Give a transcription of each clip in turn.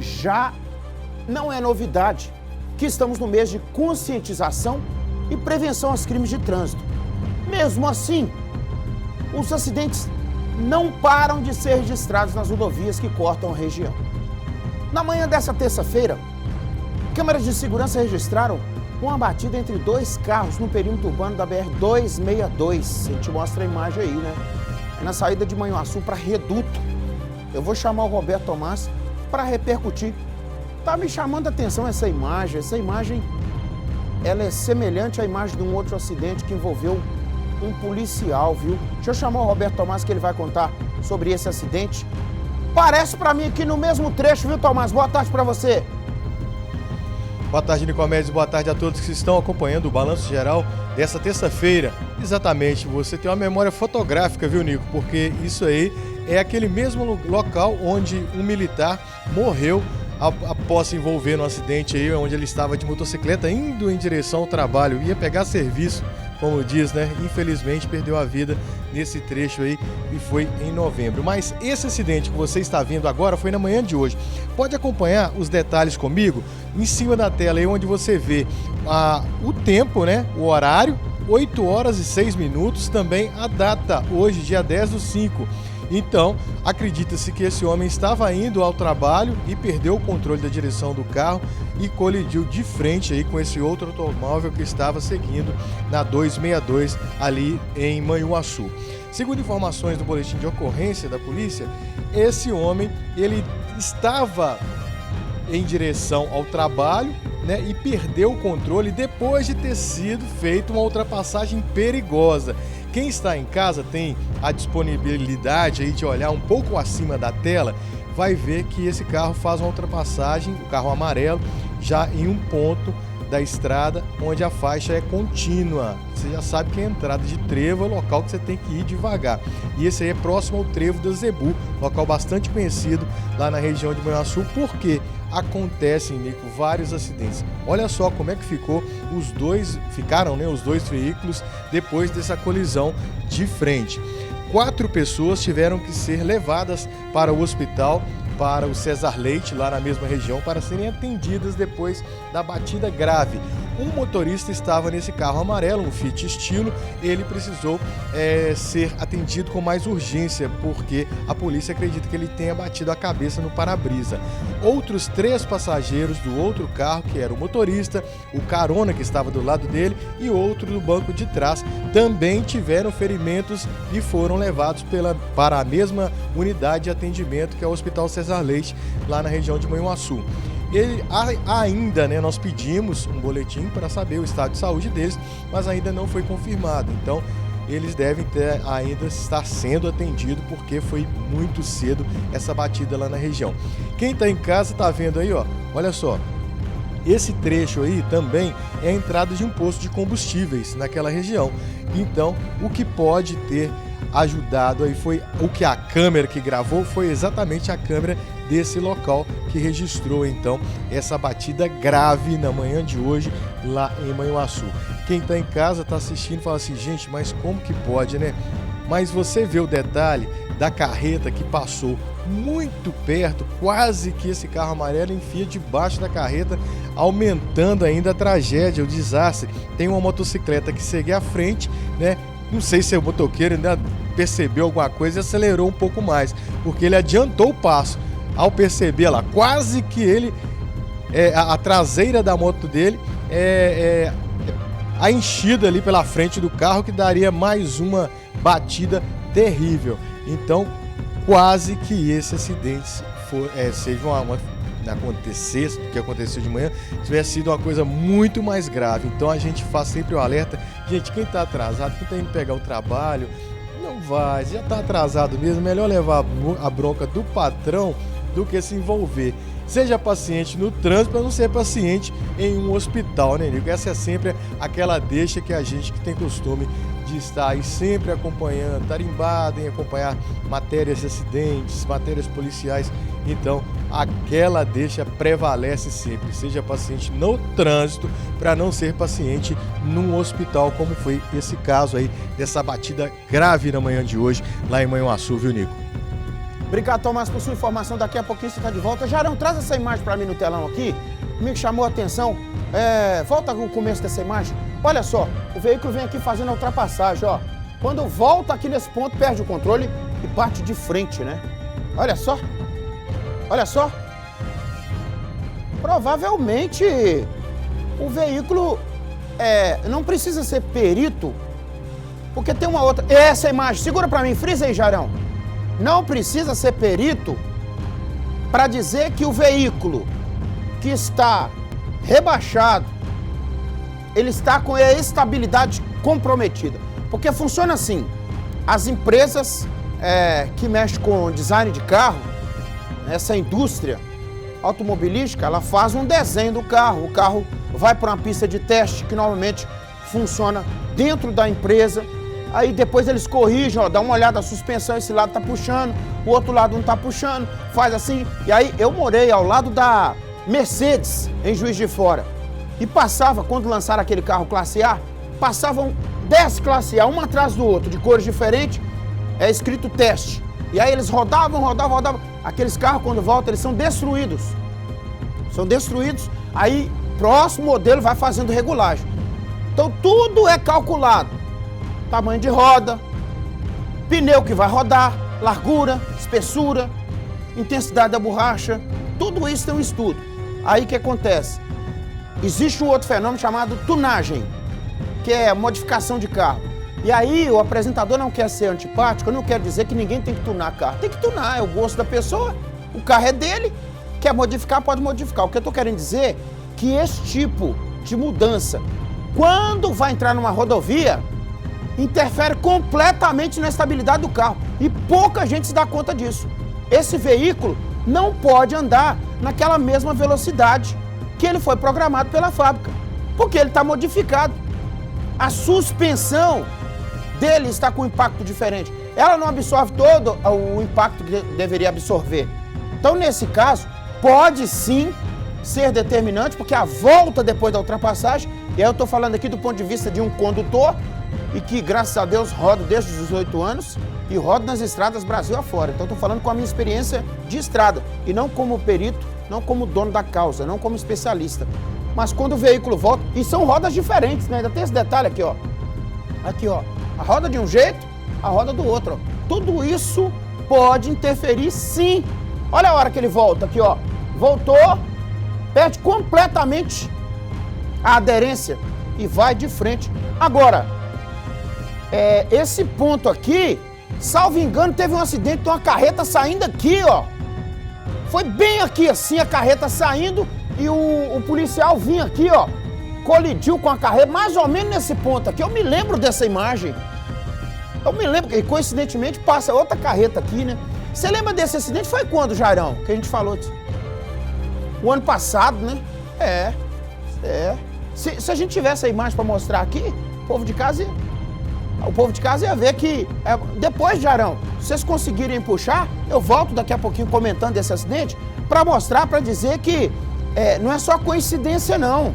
já não é novidade que estamos no mês de conscientização e prevenção aos crimes de trânsito. Mesmo assim, os acidentes não param de ser registrados nas rodovias que cortam a região. Na manhã dessa terça-feira, câmeras de segurança registraram uma batida entre dois carros no perímetro urbano da BR-262. A gente mostra a imagem aí, né? É na saída de Manhuaçu para Reduto. Eu vou chamar o Roberto Tomás para repercutir. Tá me chamando a atenção essa imagem. Essa imagem, ela é semelhante à imagem de um outro acidente que envolveu um policial, viu? Deixa eu chamar o Roberto Tomás que ele vai contar sobre esse acidente. Parece para mim aqui no mesmo trecho, viu, Tomás? Boa tarde para você. Boa tarde, Nicomedes. Boa tarde a todos que estão acompanhando o Balanço Geral dessa terça-feira. Exatamente, você tem uma memória fotográfica, viu, Nico? Porque isso aí é aquele mesmo local onde um militar morreu após se envolver no acidente aí, onde ele estava de motocicleta indo em direção ao trabalho, ia pegar serviço, como diz, né? Infelizmente perdeu a vida nesse trecho aí e foi em novembro. Mas esse acidente que você está vendo agora foi na manhã de hoje. Pode acompanhar os detalhes comigo em cima da tela aí, onde você vê o tempo, né? O horário, 8 horas e 6 minutos, também a data, hoje, dia 10/5. Então, acredita-se que esse homem estava indo ao trabalho e perdeu o controle da direção do carro e colidiu de frente aí com esse outro automóvel que estava seguindo na 262 ali em Manhuaçu. Segundo informações do boletim de ocorrência da polícia, esse homem, ele estava em direção ao trabalho, né, e perdeu o controle depois de ter sido feita uma ultrapassagem perigosa. Quem está em casa tem a disponibilidade aí de olhar um pouco acima da tela, vai ver que esse carro faz uma ultrapassagem, o carro amarelo, já em um ponto da estrada onde a faixa é contínua. Você já sabe que a entrada de trevo é o local que você tem que ir devagar. E esse aí é próximo ao trevo da Zebu, local bastante conhecido lá na região de Manhuaçu, porque acontecem, Nico, vários acidentes. Olha só como é que ficaram, né, os dois veículos depois dessa colisão de frente. 4 pessoas tiveram que ser levadas para o hospital, para o César Leite, lá na mesma região, para serem atendidas depois da batida grave. Um motorista estava nesse carro amarelo, um Fiat Estilo, ele precisou ser atendido com mais urgência, porque a polícia acredita que ele tenha batido a cabeça no para-brisa. Outros 3 passageiros do outro carro, que era o motorista, o carona que estava do lado dele e outro do banco de trás, também tiveram ferimentos e foram levados para a mesma unidade de atendimento, que é o Hospital César Leite, lá na região de Manhuaçu. Ainda, né, nós pedimos um boletim para saber o estado de saúde deles, mas ainda não foi confirmado. Então, eles devem ainda estar sendo atendidos, porque foi muito cedo essa batida lá na região. Quem está em casa está vendo aí, ó, olha só. Esse trecho aí também é a entrada de um posto de combustíveis naquela região. Então, o que pode ter ajudado aí foi o que a câmera que gravou, foi exatamente a câmera desse local que registrou então essa batida grave na manhã de hoje lá em Manhuaçu. Quem está em casa, está assistindo, fala assim, gente, mas como que pode, né? Mas você vê o detalhe da carreta que passou muito perto, quase que esse carro amarelo enfia debaixo da carreta, aumentando ainda a tragédia, o desastre. Tem uma motocicleta que segue à frente, né? Não sei se o motoqueiro ainda percebeu alguma coisa e acelerou um pouco mais, porque ele adiantou o passo. Ao perceber lá, quase que ele, a traseira da moto dele a enchida ali pela frente do carro, que daria mais uma batida terrível. Então, quase que esse acidente seja acontecesse, o que aconteceu de manhã, tivesse sido uma coisa muito mais grave. Então a gente faz sempre o alerta, gente, quem está atrasado, quem está indo pegar o trabalho, não vai, já está atrasado mesmo, melhor levar a bronca do patrão do que se envolver. Seja paciente no trânsito para não ser paciente em um hospital, né, Nico? Essa é sempre aquela deixa que a gente que tem costume de estar aí sempre acompanhando, tarimbado em acompanhar matérias de acidentes, matérias policiais. Então, aquela deixa prevalece sempre. Seja paciente no trânsito para não ser paciente num hospital, como foi esse caso aí dessa batida grave na manhã de hoje lá em Manhuaçu, viu, Nico? Obrigado, Tomás, por sua informação. Daqui a pouquinho você está de volta. Jarão, traz essa imagem para mim no telão aqui. Me chamou a atenção. Volta o começo dessa imagem. Olha só, o veículo vem aqui fazendo a ultrapassagem, ó. Quando volta aqui nesse ponto, perde o controle e bate de frente, né? Olha só. Olha só. Provavelmente o veículo não precisa ser perito, porque tem uma outra. Essa imagem, segura para mim, frisa aí, Jarão. Não precisa ser perito para dizer que o veículo que está rebaixado, ele está com a estabilidade comprometida. Porque funciona assim, as empresas que mexem com design de carro, essa indústria automobilística, ela faz um desenho do carro. O carro vai para uma pista de teste que normalmente funciona dentro da empresa. Aí depois eles corrigem, ó, dá uma olhada, a suspensão, esse lado tá puxando, o outro lado não tá puxando, faz assim. E aí eu morei ao lado da Mercedes, em Juiz de Fora. E passava, quando lançaram aquele carro classe A, passavam 10 classe A, um atrás do outro, de cores diferentes, escrito teste. E aí eles rodavam. Aqueles carros, quando voltam, eles são destruídos. Aí, próximo modelo vai fazendo regulagem. Então, tudo é calculado. Tamanho de roda, pneu que vai rodar, largura, espessura, intensidade da borracha, tudo isso tem um estudo. Aí o que acontece? Existe um outro fenômeno chamado tunagem, que é modificação de carro. E aí o apresentador não quer ser antipático, eu não quero dizer que ninguém tem que tunar carro. Tem que tunar, é o gosto da pessoa, o carro é dele, quer modificar, pode modificar. O que eu estou querendo dizer é que esse tipo de mudança, quando vai entrar numa rodovia, interfere completamente na estabilidade do carro. E pouca gente se dá conta disso. Esse veículo não pode andar naquela mesma velocidade que ele foi programado pela fábrica, porque ele está modificado. A suspensão dele está com um impacto diferente. Ela não absorve todo o impacto que deveria absorver. Então, nesse caso, pode sim ser determinante, porque a volta depois da ultrapassagem, e aí eu estou falando aqui do ponto de vista de um condutor, e que, graças a Deus, rodo desde os 18 anos e rodo nas estradas Brasil afora. Então, estou falando com a minha experiência de estrada, e não como perito, não como dono da causa, não como especialista. Mas quando o veículo volta, e são rodas diferentes, né? Ainda tem esse detalhe aqui, ó. Aqui, ó. A roda de um jeito, a roda do outro, ó. Tudo isso pode interferir, sim. Olha a hora que ele volta aqui, ó. Voltou, perde completamente a aderência e vai de frente. Agora, esse ponto aqui, salvo engano, teve um acidente de uma carreta saindo aqui, ó. Foi bem aqui assim, a carreta saindo e o policial vinha aqui, ó. Colidiu com a carreta, mais ou menos nesse ponto aqui. Eu me lembro dessa imagem. Eu me lembro que, coincidentemente, passa outra carreta aqui, né? Você lembra desse acidente? Foi quando, Jairão? Que a gente falou disso? O ano passado, né? Se a gente tivesse a imagem para mostrar aqui, o povo de casa ia ver que... depois, Jairão, se vocês conseguirem puxar, eu volto daqui a pouquinho comentando esse acidente, para mostrar, para dizer que não é só coincidência, não.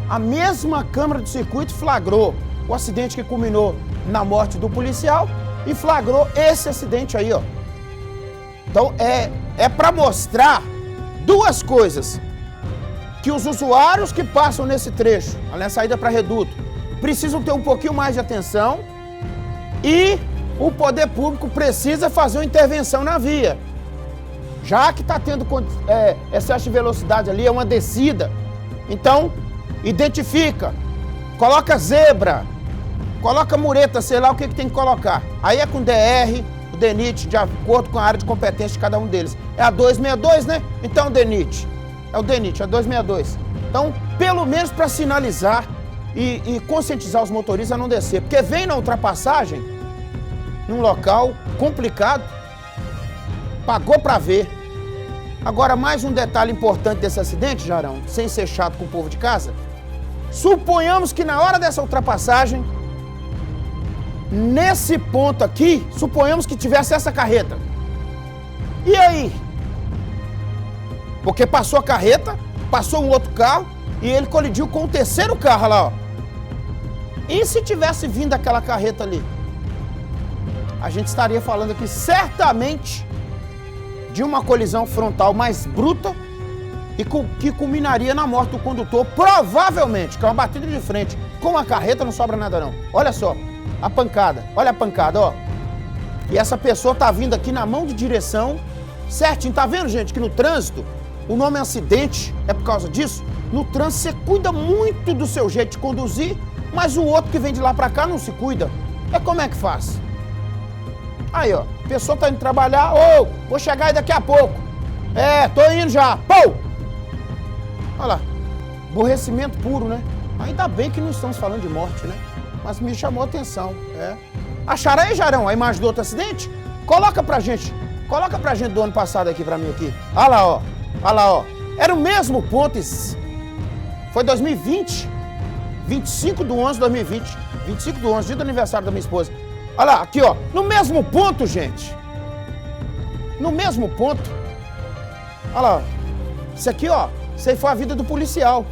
A mesma Câmara do Circuito flagrou o acidente que culminou na morte do policial e flagrou esse acidente aí, ó. Então, é para mostrar duas coisas. Que os usuários que passam nesse trecho, na saída para Reduto, precisam ter um pouquinho mais de atenção e o poder público precisa fazer uma intervenção na via. Já que está tendo excesso de velocidade ali, é uma descida. Então, identifica, coloca zebra, coloca mureta, sei lá o que tem que colocar. Aí é com o DR, o DENIT, de acordo com a área de competência de cada um deles. É a 262, né? Então, o DENIT. É o DENIT, é a 262. Então, pelo menos para sinalizar e conscientizar os motoristas a não descer. Porque vem na ultrapassagem, num local complicado, pagou para ver. Agora, mais um detalhe importante desse acidente, Jarão, sem ser chato com o povo de casa. Suponhamos que na hora dessa ultrapassagem, nesse ponto aqui, suponhamos que tivesse essa carreta. E aí? Porque passou a carreta, passou um outro carro e ele colidiu com o terceiro carro lá, ó. E se tivesse vindo aquela carreta ali? A gente estaria falando aqui certamente de uma colisão frontal mais bruta e que culminaria na morte do condutor, provavelmente, que é uma batida de frente. Com a carreta não sobra nada não. Olha só, a pancada, olha a pancada, ó. E essa pessoa tá vindo aqui na mão de direção, certinho. Tá vendo, gente, que no trânsito, o nome acidente é por causa disso? No trânsito você cuida muito do seu jeito de conduzir, mas o outro que vem de lá pra cá não se cuida. É como é que faz? Aí, ó, a pessoa tá indo trabalhar, ô, vou chegar aí daqui a pouco. É, tô indo já, pô! Olha lá, aborrecimento puro, né? Ainda bem que não estamos falando de morte, né? Mas me chamou a atenção, é. Acharam aí, Jarão, a imagem do outro acidente? Coloca pra gente do ano passado aqui pra mim aqui. Olha lá, ó, olha lá, ó. Era o mesmo ponto, foi 2020, 25 de 11 de 2020, 25 de 11, dia do aniversário da minha esposa. Olha lá, aqui, ó, no mesmo ponto, gente. No mesmo ponto. Olha lá, isso aqui, ó, isso aí foi a vida do policial.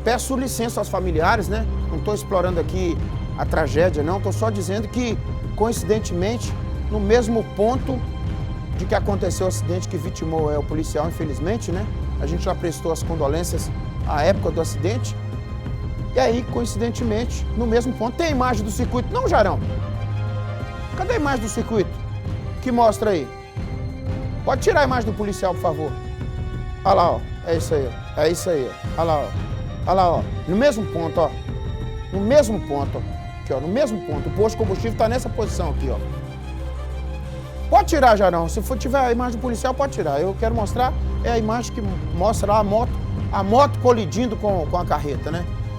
Peço licença aos familiares, né? Não estou explorando aqui a tragédia, não. Estou só dizendo que, coincidentemente, no mesmo ponto de que aconteceu o acidente que vitimou o policial, infelizmente, né? A gente já prestou as condolências à época do acidente. E aí, coincidentemente, no mesmo ponto, tem a imagem do circuito. Não, Jarão? Cadê a imagem do circuito? Que mostra aí. Pode tirar a imagem do policial, por favor. Olha lá, ó. É isso aí, ó. É isso aí, ó. Olha lá, ó. Olha lá, ó. No mesmo ponto, ó. No mesmo ponto, ó. Aqui, ó. No mesmo ponto. O posto de combustível está nessa posição aqui, ó. Pode tirar, Jarão. Se for tiver a imagem do policial, pode tirar. Eu quero mostrar a imagem que mostra lá a moto colidindo com a carreta, né?